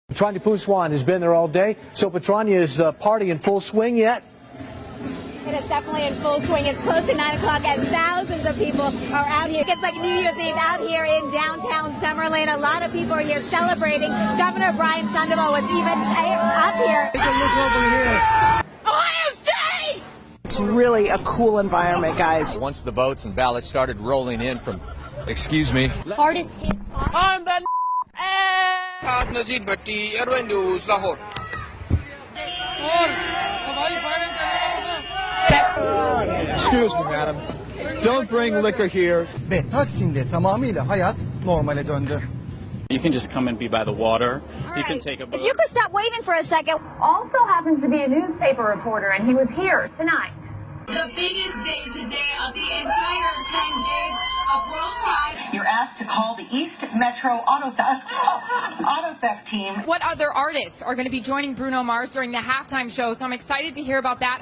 Petrania Puswan has been there all day. So Petrania is party in full swing yet? It is definitely in full swing. It's close to 9 o'clock and thousands of people are out here. It's like New Year's Eve out here in downtown Summerlin. A lot of people are here celebrating. Governor Brian Sandoval was even up here. Take a look over here. Ohio State! It's really a cool environment, guys. Once the votes and ballots started rolling in from, excuse me. Hardest hit spot. I'm the Nazir Bhatti, Airway News, Lahore. Excuse me, madam. Don't bring liquor here. Ve Taksim'de tamamıyla hayat normale döndü. You can just come and be by the water. You can take a boat. If you could stop waving for a second. Also happens to be a newspaper reporter, and he was here tonight. The biggest day today of the entire 10 days of World Pride. You're asked to call the East Metro Auto Theft team. What other artists are going to be joining Bruno Mars during the halftime show? So I'm excited to hear about that.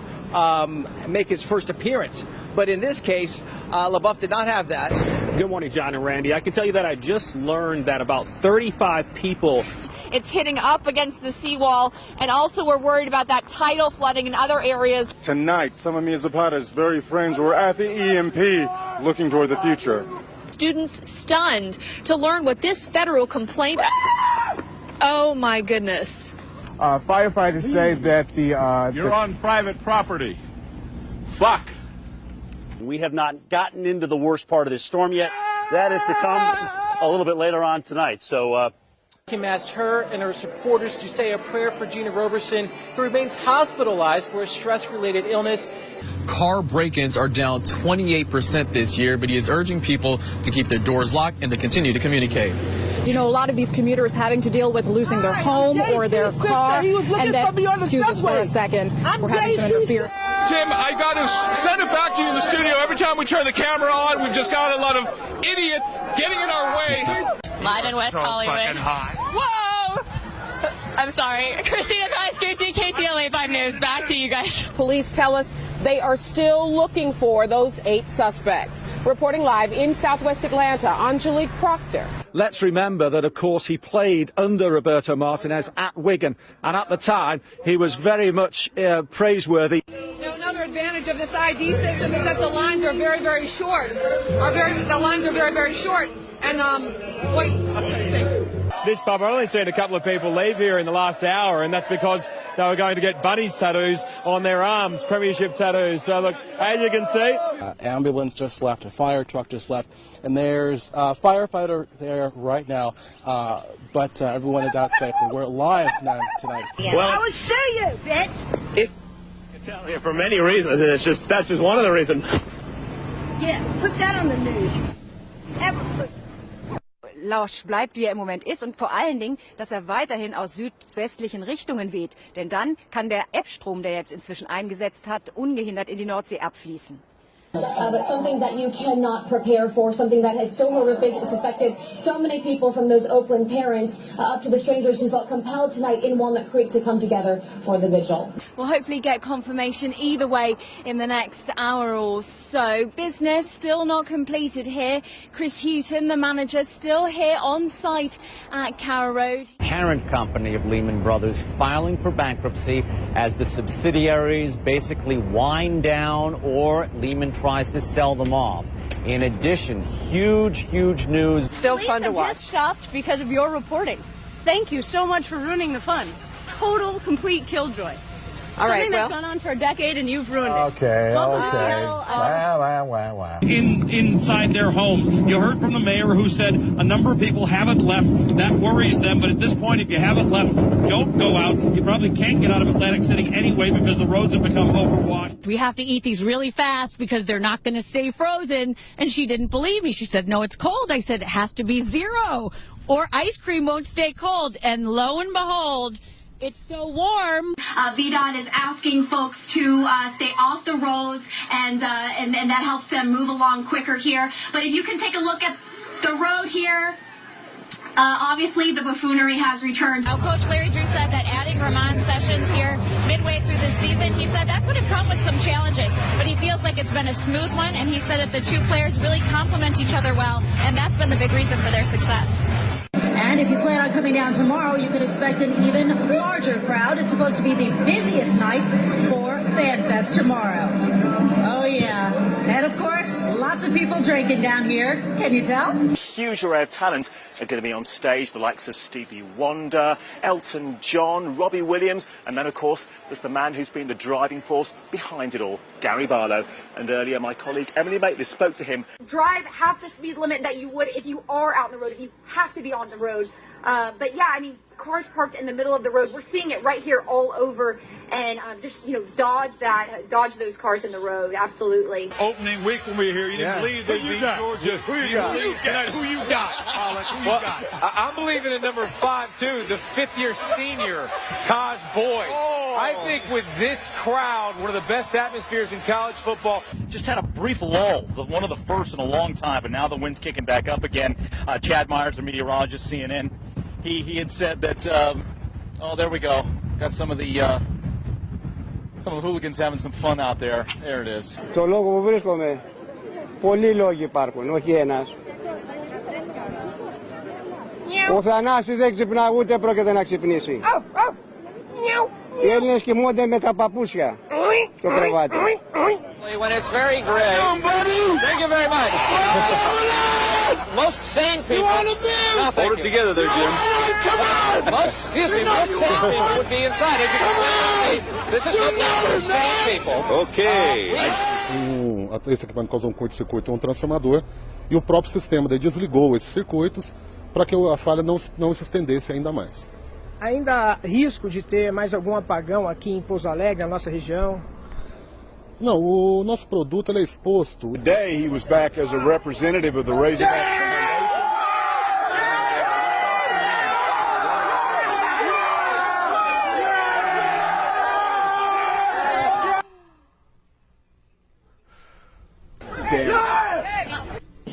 Make his first appearance. But in this case, LaBeouf did not have that. Good morning, John and Randy. I can tell you that I just learned that about 35 people. It's hitting up against the seawall, and also we're worried about that tidal flooding in other areas. Tonight, some of Mia Zapata's very friends were at the EMP looking toward the future. Students stunned to learn what this federal complaint. Oh my goodness. Firefighters say that You're on private property. Fuck. We have not gotten into the worst part of this storm yet. That is to come a little bit later on tonight. So, Kim asked her and her supporters to say a prayer for Gina Roberson, who remains hospitalized for a stress-related illness. Car break-ins are down 28% this year, but he is urging people to keep their doors locked and to continue to communicate. You know, a lot of these commuters having to deal with losing their home or their car. And then, excuse us for a second, we're having some interference. Tim, I got to send it back to you in the studio. Every time we turn the camera on, we've just got a lot of idiots getting in our way. Live in West Hollywood. Whoa! I'm sorry. Christina Guy-Scucci, KTLA 5 News. Back to you guys. Police tell us they are still looking for those 8 suspects. Reporting live in Southwest Atlanta, Angelique Proctor. Let's remember that, of course, he played under Roberto Martinez at Wigan, and at the time, he was very much praiseworthy. Now, another advantage of this ID system is that the lines are very, very short. The lines are very, very short. And, This pub, I've only seen a couple of people leave here in the last hour, and that's because they were going to get bunnies tattoos on their arms, premiership tattoos. So, look, as you can see, ambulance just left, a fire truck just left, and there's a firefighter there right now, but everyone is out safe. We're live tonight. Well, I will sue you, bitch. it's for many reasons, and that's just one of the reasons. Yeah, put that on the news. Lausch bleibt, wie er im Moment ist, und vor allen Dingen, dass er weiterhin aus südwestlichen Richtungen weht. Denn dann kann der Ebbstrom, der jetzt inzwischen eingesetzt hat, ungehindert in die Nordsee abfließen. But something that you cannot prepare for, something that is so horrific, it's affected so many people, from those Oakland parents up to the strangers who felt compelled tonight in Walnut Creek to come together for the vigil. we'll hopefully get confirmation either way in the next hour or so. Business still not completed here. Chris Houghton, the manager, still here on site at Carrow Road. Parent company of Lehman Brothers filing for bankruptcy as the subsidiaries basically wind down or Lehman tries to sell them off. In addition, huge news. Still fun to watch. Just stopped because of your reporting. Thank you so much for ruining the fun. Total, complete killjoy. All right, that's gone on for a decade and you've ruined it. Okay. Wow. Inside their homes. You heard from the mayor who said a number of people haven't left. That worries them. But at this point, if you haven't left, don't go out. You probably can't get out of Atlantic City anyway because the roads have become overwashed. We have to eat these really fast because they're not going to stay frozen. And she didn't believe me. She said, no, it's cold. I said, it has to be 0 or ice cream won't stay cold. And lo and behold, it's so warm. VDOT is asking folks to stay off the roads, and that helps them move along quicker here. But if you can take a look at the road here, obviously the buffoonery has returned. Now, Coach Larry Drew said that adding Ramon Sessions here midway through the season, he said that could have come with some challenges, but he feels like it's been a smooth one, and he said that the two players really complement each other well, and that's been the big reason for their success. And And if you plan on coming down tomorrow, you can expect an even larger crowd. It's supposed to be the busiest night for FanFest tomorrow. Oh, yeah. And, of course, lots of people drinking down here. Can you tell? Huge array of talent are going to be on stage, the likes of Stevie Wonder, Elton John, Robbie Williams, and then, of course, there's the man who's been the driving force behind it all, Gary Barlow. And earlier, my colleague Emily Maitlis spoke to him. Drive half the speed limit that you would if you are out on the road, if you have to be on the road. But yeah, I mean, cars parked in the middle of the road. We're seeing it right here all over, and just, you know, dodge those cars in the road. Absolutely. Opening week when we were here, you didn't believe they beat Georgia. Who you got? Who you got? I'm believing in number 5 too, the 5th-year senior, Taj Boyd. I think with this crowd, one of the best atmospheres in college football. Just had a brief lull, one of the first in a long time, but now the wind's kicking back up again. Chad Myers, the meteorologist, CNN, he had said that, oh, there we go. Got some of the hooligans having some fun out there. There it is. Στο λόγο που βρίσκομαι, πολλοί λόγοι υπάρχουν, όχι ένας. Ο Θανάσης δεν ξυπνά, ούτε πρόκειται να ξυπνήσει. Οι Έλληνες κοιμούνται με τα παπούσια στο κρεβάτι. When it's very gray. Thank you very much. Most sane people. Hold it together there, Jim. Most sane people would be inside. As you can see, this is not for sane people. Okay. Esse equipamento causou um curto-circuito, um transformador, e o próprio sistema daí desligou esses circuitos para que a falha não se estendesse ainda mais. Ainda há risco de ter mais algum apagão aqui em Pouso Alegre, na nossa região? Não, o nosso produto ele é exposto. Today he was back as a representative of the Razorback.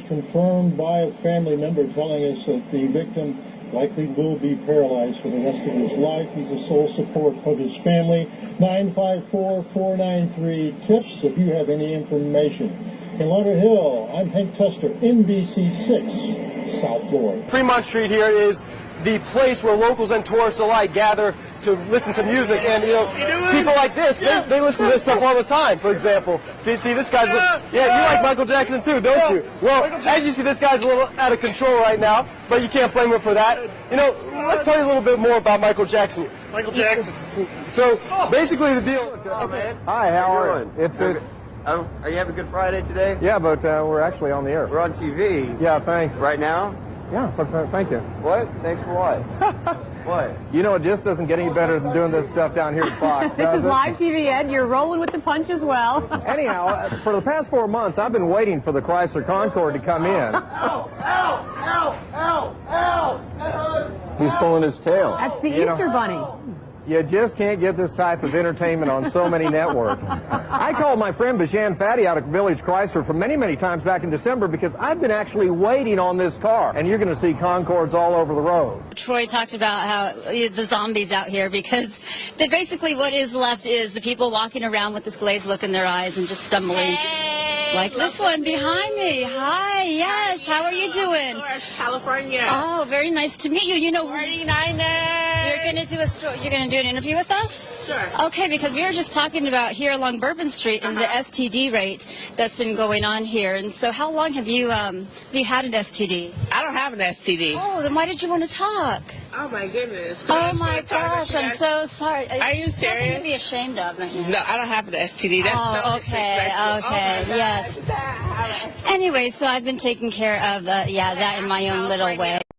Confirmed by a family member telling us that the victim likely will be paralyzed for the rest of his life. He's the sole support of his family. 954-493-TIPS if you have any information. In Lauderhill, I'm Hank Tester, NBC6, South Florida. Fremont Street here is the place where locals and tourists alike gather to listen to music, and you know, people like this, they listen to this stuff all the time. For example, you see this guy's, you like Michael Jackson too, don't you? Well, as you see, this guy's a little out of control right now, but you can't blame him for that. You know, let's tell you a little bit more about Michael Jackson. Michael Jackson. So, basically the deal. Hi, how are you? It's good. Are you having a good Friday today? Yeah, but we're actually on the air. We're on TV. Yeah, thanks. Right now? Yeah, thank you. What? Thanks for what? What? You know, it just doesn't get any better than doing this stuff down here at Fox. This is live TV, Ed. You're rolling with the punch as well. Anyhow, for the past 4 months, I've been waiting for the Chrysler Concorde to come in. Ow! Ow! Ow! Ow! Ow! He's pulling his tail. That's the Easter Bunny. You just can't get this type of entertainment on so many networks. I called my friend Bijan Fadi out of Village Chrysler for many, many times back in December because I've been actually waiting on this car, and you're going to see Concordes all over the road. Troy talked about how the zombies out here, because basically what is left is the people walking around with this glazed look in their eyes and just stumbling. Like this one behind me. Hi, yes. How are you doing? California. Oh, very nice to meet you. You know, 49ers. You're gonna do an interview with us? Sure. Okay, because we were just talking about here along Bourbon Street and the STD rate that's been going on here. And so, how long have you had an STD? I don't have an STD. Oh, then why did you want to talk? Oh my goodness. Oh my gosh, I'm so sorry. Are you serious? Something to be ashamed of right now. No, I don't have an STD. That's okay, yes. Anyway, so I've been taking care of that in my own little way.